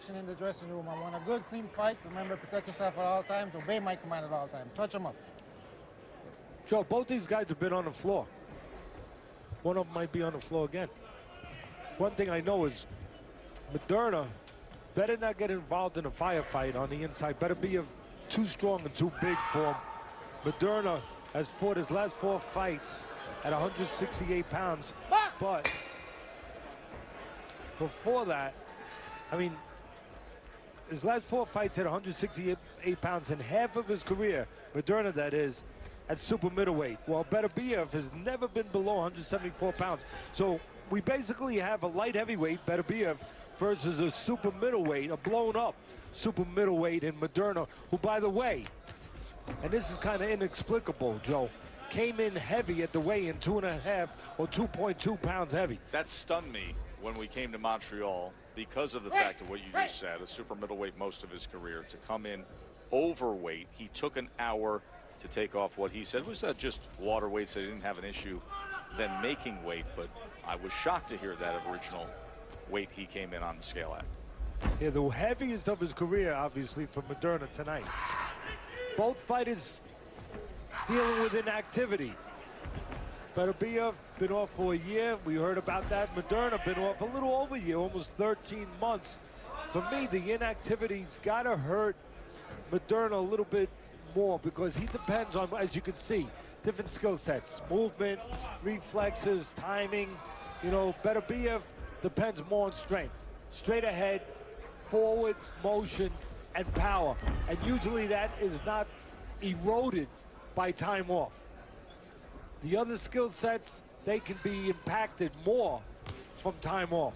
communication in the dressing room. I want a good, clean fight. Remember, protect yourself at all times. Obey my command at all times. Touch them up. Joe, both these guys have been on the floor. One of them might be on the floor again. One thing I know is Maderna better not get involved in a firefight on the inside. Better be too strong and too big for him. Maderna has fought his last 4 fights at 168 pounds. But before that, I mean, his last 4 fights at 168 pounds, and half of his career, Maderna that is, at super middleweight. While beterbiev has never been below 174 pounds. So we basically have a light heavyweight, beterbiev, versus a super middleweight, a blown up super middleweight in Maderna, who, by the way, and this is kind of inexplicable, Joe, came in heavy at the weigh-in, 2.5 or 2.2 pounds heavy. That stunned me when we came to Montreal because of the fact of what you just said, a super middleweight most of his career. To come in overweight, he took an hour to take off what he said was just water weight, so he didn't have an issue then making weight. But I was shocked to hear that original weight he came in on the scale at. Yeah, the heaviest of his career, obviously, for Maderna tonight. Both fighters dealing with inactivity. Beterbiev been off for a year. We heard about that. Maderna been off a little over a year, almost 13 months. For me, the inactivity's got to hurt Maderna a little bit more because he depends on, as you can see, different skill sets, movement, reflexes, timing. You know, Beterbiev depends more on strength, straight ahead, forward motion, and power. And usually that is not eroded by time off. The other skill sets, they can be impacted more from time off.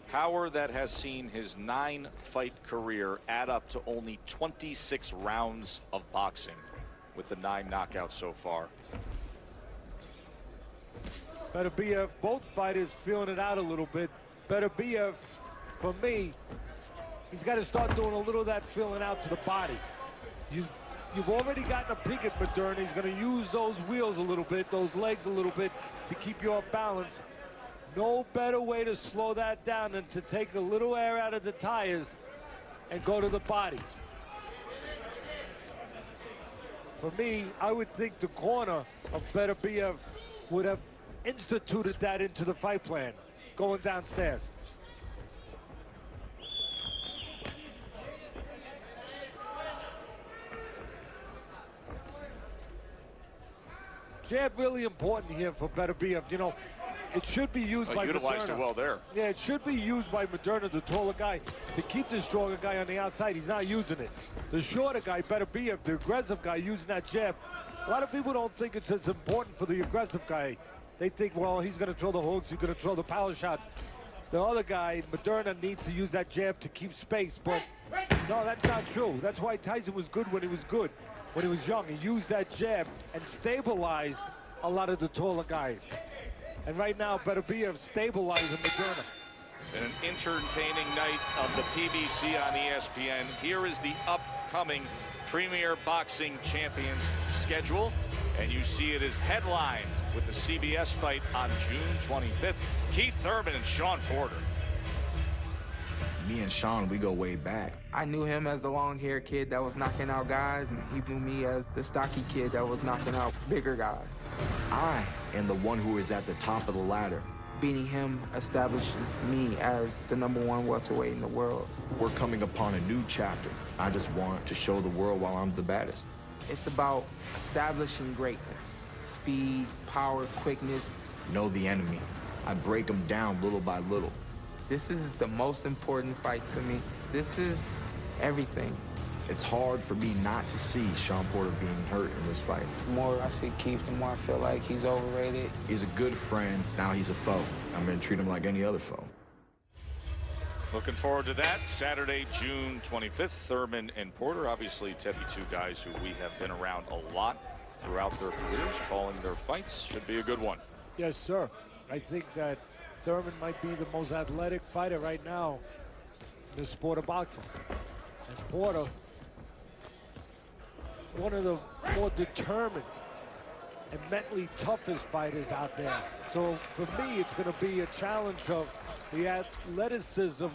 Power that has seen his 9-fight career add up to only 26 rounds of boxing with the 9 knockouts so far. Beterbiev, both fighters feeling it out a little bit. Beterbiev, for me, he's got to start doing a little of that feeling out to the body. You've already gotten a peek at Maderna. He's going to use those wheels a little bit, those legs a little bit to keep you off balance. No better way to slow that down than to take a little air out of the tires and go to the body. For me, I would think the corner of Beterbiev would have instituted that into the fight plan, going downstairs. Jab really important here for Beterbiev. You know, it should be used by utilized Maderna. It well there. Yeah, it should be used by Maderna, the taller guy, to keep the stronger guy on the outside. He's not using it. The shorter guy, Beterbiev, the aggressive guy, using that jab. A lot of people don't think it's as important for the aggressive guy. They think, well, he's going to throw the hooks, he's going to throw the power shots. The other guy, Maderna, needs to use that jab to keep space, but no, that's not true. That's why Tyson was good when he was good. When he was young, he used that jab and stabilized a lot of the taller guys. And right now, Beterbiev stabilizing Maderna. And an entertaining night of the PBC on ESPN. Here is the upcoming Premier Boxing Champions schedule. And you see it is headlined with the CBS fight on June 25th. Keith Thurman and Sean Porter. Me and Sean, we go way back. I knew him as the long-haired kid that was knocking out guys, and he knew me as the stocky kid that was knocking out bigger guys. I am the one who is at the top of the ladder. Beating him establishes me as the #1 welterweight in the world. We're coming upon a new chapter. I just want to show the world why I'm the baddest. It's about establishing greatness. Speed, power, quickness. Know the enemy. I break them down little by little. This is the most important fight to me. This is everything. It's hard for me not to see Sean Porter being hurt in this fight. The more I see Keith, the more I feel like he's overrated. He's a good friend, now he's a foe. I'm gonna treat him like any other foe. Looking forward to that. Saturday, June 25th, Thurman and Porter. Obviously, Teddy, two guys who we have been around a lot throughout their careers, calling their fights. Should be a good one. Yes, sir. I think that Thurman might be the most athletic fighter right now in the sport of boxing. And Porter, one of the more determined and mentally toughest fighters out there. So for me, it's going to be a challenge of the athleticism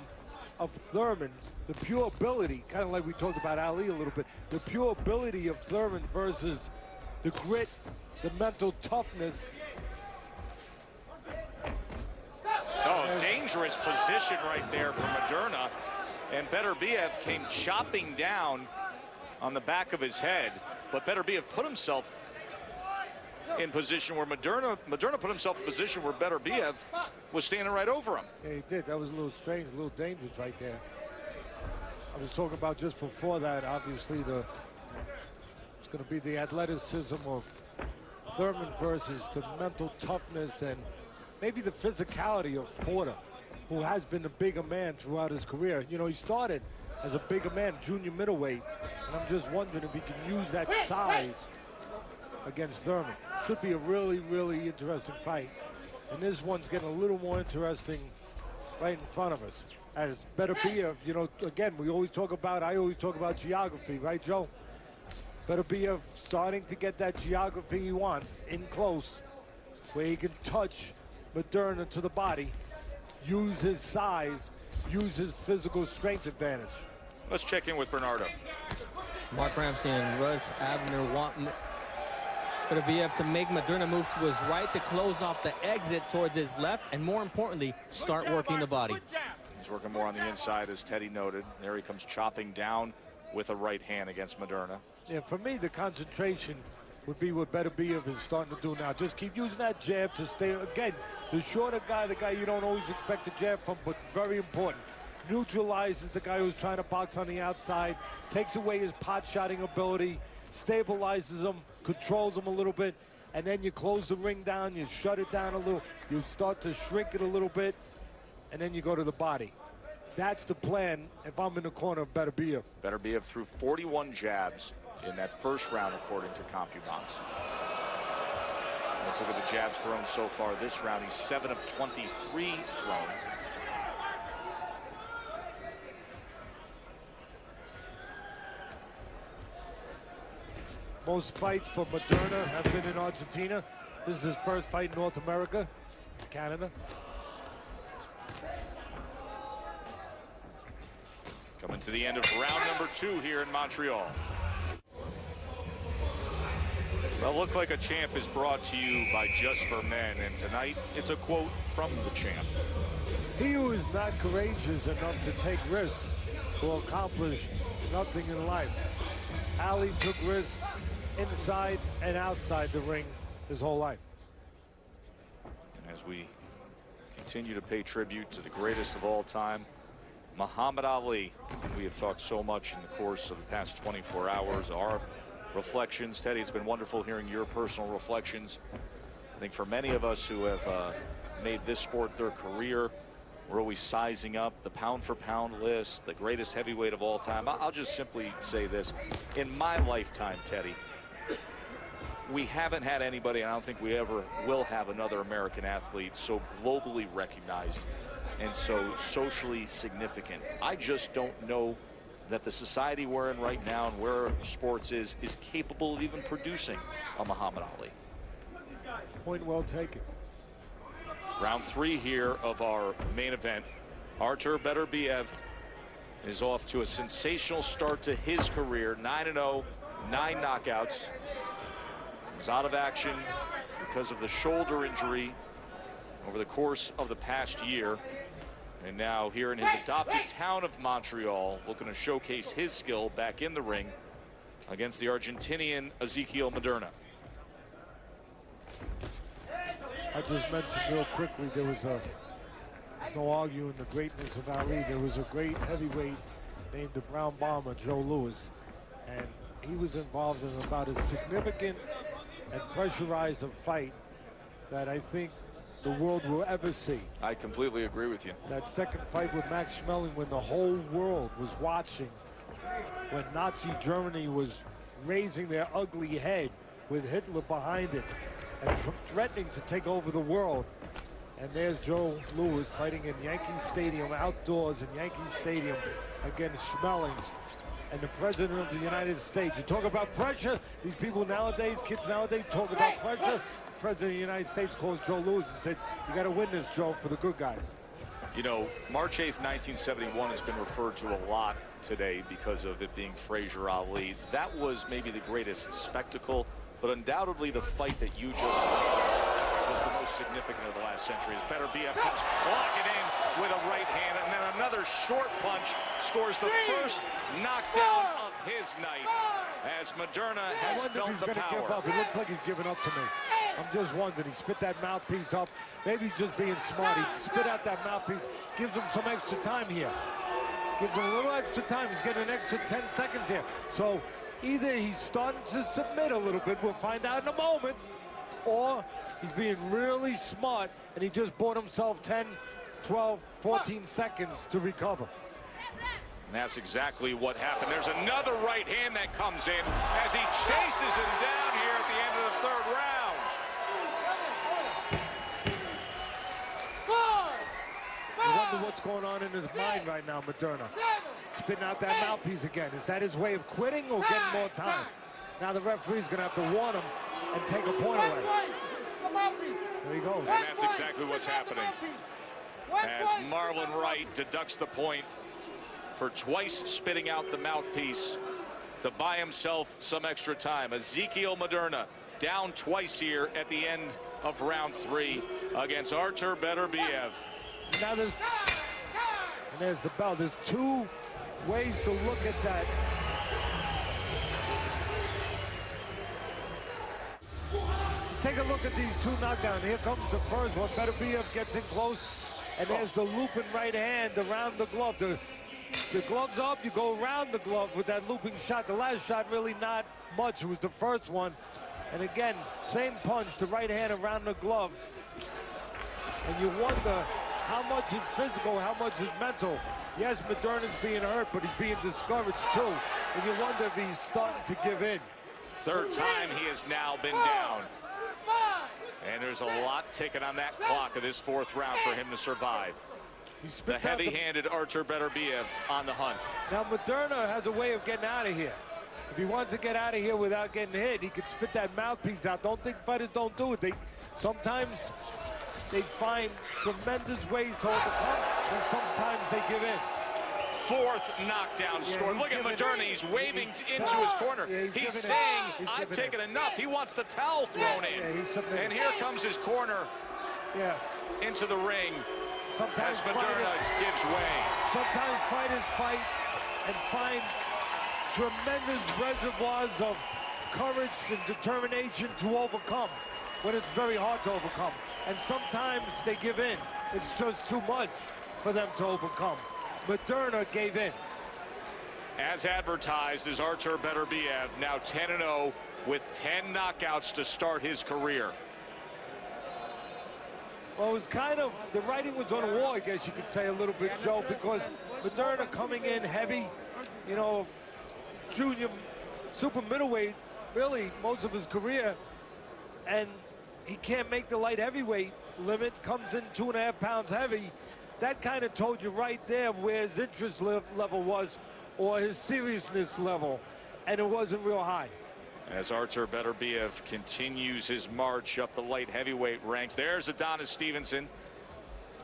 of Thurman, the pure ability, kind of like we talked about Ali a little bit, the pure ability of Thurman versus the grit, the mental toughness. Oh, dangerous position right there for Maderna. And beterbiev came chopping down on the back of his head. But beterbiev put himself in position where Maderna put himself in position where beterbiev was standing right over him. Yeah, he did. That was a little strange, a little dangerous right there. I was talking about just before that, obviously, it's going to be the athleticism of Thurman versus the mental toughness and maybe the physicality of Porter, who has been a bigger man throughout his career. You know, he started as a bigger man, junior middleweight, and I'm just wondering if he can use that size against Thurman. Should be a really, really interesting fight. And this one's getting a little more interesting right in front of us. As beterbiev, you know, again, I always talk about geography, right, Joe? Beterbiev starting to get that geography he wants, in close, where he can touch Maderna to the body, use his size, use his physical strength advantage. Let's check in with Bernardo. Mark Ramsey and Russ Abner want beterbiev to make Maderna move to his right to close off the exit towards his left, and more importantly, start working the body. He's working more on the inside, as Teddy noted. There he comes chopping down with a right hand against Maderna. Yeah, for me, the concentration would be what beterbiev is starting to do now. Just keep using that jab to stay, again, the shorter guy, the guy you don't always expect a jab from, but very important. Neutralizes the guy who's trying to box on the outside, takes away his pot-shotting ability, stabilizes him, controls him a little bit, and then you close the ring down, you shut it down a little, you start to shrink it a little bit, and then you go to the body. That's the plan if I'm in the corner of beterbiev. Beterbiev threw 41 jabs in that first round, according to CompuBox. Let's look at the jabs thrown so far this round. He's 7 of 23 thrown. Most fights for Maderna have been in Argentina. This is his first fight in North America, Canada. Coming to the end of round number 2 here in Montreal. Well, Look Like a Champ is brought to you by Just for Men, and tonight it's a quote from the champ. He who is not courageous enough to take risks will accomplish nothing in life. Ali took risks inside and outside the ring his whole life. And as we continue to pay tribute to the greatest of all time, Muhammad Ali, we have talked so much in the course of the past 24 hours, our reflections. Teddy, it's been wonderful hearing your personal reflections. I think for many of us who have made this sport their career, we're always sizing up the pound-for-pound list, the greatest heavyweight of all time. I'll just simply say this. In my lifetime, Teddy, we haven't had anybody, and I don't think we ever will have another American athlete so globally recognized and so socially significant. I just don't know that the society we're in right now and where sports is capable of even producing a Muhammad Ali. Point well taken. Round 3 here of our main event. Artur Beterbiev is off to a sensational start to his career. 9-0, 9 knockouts. He's out of action because of the shoulder injury over the course of the past year. And now here in his adopted town of Montreal, looking to showcase his skill back in the ring against the Argentinian Ezequiel Maderna. I just mentioned real quickly, there's no arguing the greatness of Ali. There was a great heavyweight named the Brown Bomber, Joe Louis, and he was involved in about as significant and pressurized a fight that I think the world will ever see. I completely agree with you. That second fight with Max Schmeling, when the whole world was watching, when Nazi Germany was raising their ugly head with Hitler behind it and threatening to take over the world. And there's Joe Louis fighting in Yankee Stadium, outdoors in Yankee Stadium against Schmeling and the President of the United States. You talk about pressure, these people nowadays, kids nowadays talk about pressure. The President of the United States calls Joe Louis and said, you got to win this, Joe, for the good guys. You know, March 8th, 1971 has been referred to a lot today because of it being Frazier Ali. That was maybe the greatest spectacle, but undoubtedly the fight that you just watched was the most significant of the last century. As beterbiev comes clocking in with a right hand, and then another short punch scores the first knockdown of his night, as Maderna has felt the power. Give up. It looks like he's giving up to me. I'm just wondering. He spit that mouthpiece up. Maybe he's just being smart. He spit out that mouthpiece, gives him some extra time here. Gives him a little extra time. He's getting an extra 10 seconds here. So either he's starting to submit a little bit, we'll find out in a moment, or he's being really smart and he just bought himself 10, 12, 14 seconds to recover. And that's exactly what happened. There's another right hand that comes in as he chases him down here at the end of the third round. I wonder what's going on in his mind right now, Maderna. Spitting out that mouthpiece again. Is that his way of quitting or getting more time? Now the referee's going to have to warn him and take a point away. There he goes. And that's exactly what's happening. As Marlon Wright deducts the point for twice spitting out the mouthpiece to buy himself some extra time. Ezequiel Maderna down twice here at the end of round 3 against Artur beterbiev. Now there's the bell. There's two ways to look at that. Take a look at these two knockdowns. Here comes the first one. Beterbiev gets in close, and there's the looping right hand around the glove. The glove's up, you go around the glove with that looping shot. The last shot really not much. It was the first one. And again, same punch, the right hand around the glove. And you wonder how much is physical, how much is mental. Yes, Maderna's being hurt, but he's being discouraged too. And you wonder if he's starting to give in. Third time he has now been down. And there's a lot ticking on that clock of this fourth round for him to survive. The heavy-handed Artur beterbiev on the hunt. Now Maderna has a way of getting out of here. If he wants to get out of here without getting hit, he could spit that mouthpiece out. Don't think fighters don't do it. Sometimes they find tremendous ways to overcome, and sometimes they give in. Fourth knockdown score. Look at Maderna. He's waving into his corner. He's saying, I've taken enough. He wants the towel thrown in. And here comes his corner into the ring. Sometimes Maderna gives way. Sometimes fighters fight and find tremendous reservoirs of courage and determination to overcome when it's very hard to overcome. And sometimes they give in. It's just too much for them to overcome. Maderna gave in. As advertised, is Artur beterbiev now 10-0 with 10 knockouts to start his career. Well, it was kind of, the writing was on the wall, I guess you could say a little bit, Joe, because Maderna coming in heavy, you know, junior, super middleweight, really, most of his career, and he can't make the light heavyweight limit, comes in 2.5 pounds heavy. That kind of told you right there where his interest level was, or his seriousness level, and it wasn't real high. As Artur beterbiev continues his march up the light heavyweight ranks. There's Adonis Stevenson,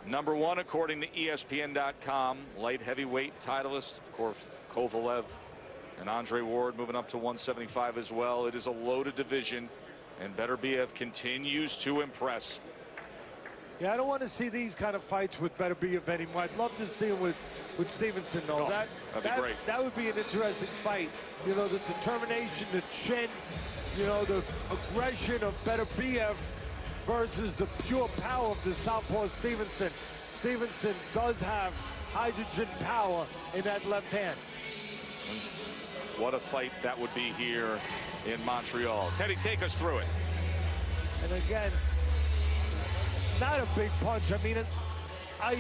#1 according to ESPN.com. Light heavyweight titleist, of course, Kovalev and Andre Ward moving up to 175 as well. It is a loaded division, and beterbiev continues to impress. Yeah, I don't want to see these kind of fights with beterbiev anymore. I'd love to see him with Stevenson, though. That'd be great. That would be an interesting fight. You know, the determination, the chin, you know, the aggression of beterbiev versus the pure power of the southpaw Stevenson. Stevenson does have hydrogen power in that left hand. What a fight that would be here in Montreal. Teddy, take us through it. And again, not a big punch. I mean, I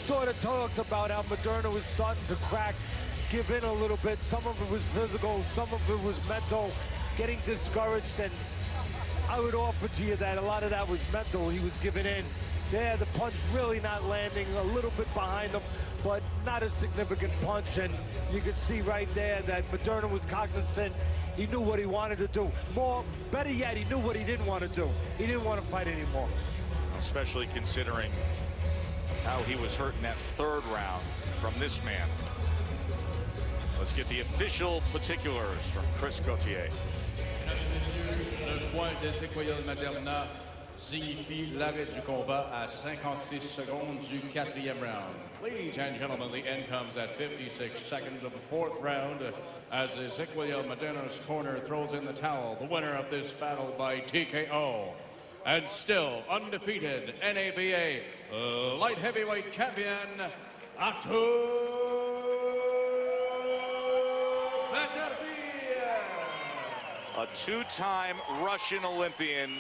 sort of talked about how Maderna was starting to crack, give in a little bit. Some of it was physical, some of it was mental, getting discouraged, and I would offer to you that a lot of that was mental. He was giving in. There, the punch really not landing, a little bit behind him, but not a significant punch, and you could see right there that Maderna was cognizant. He knew what he wanted to do. Better yet, he knew what he didn't want to do. He didn't want to fight anymore. Especially considering how he was hurt in that third round from this man. Let's get the official particulars from Chris Gauthier. Mesdames et messieurs, le point d'Ezequiel Maderna signifie l'arrêt du combat à 56 secondes du 4e round. Ladies and gentlemen, the end comes at 56 seconds of the 4th round as Ezequiel Maderna's corner throws in the towel. The winner of this battle by TKO and still undefeated NABA light heavyweight champion, Artur. A two-time Russian Olympian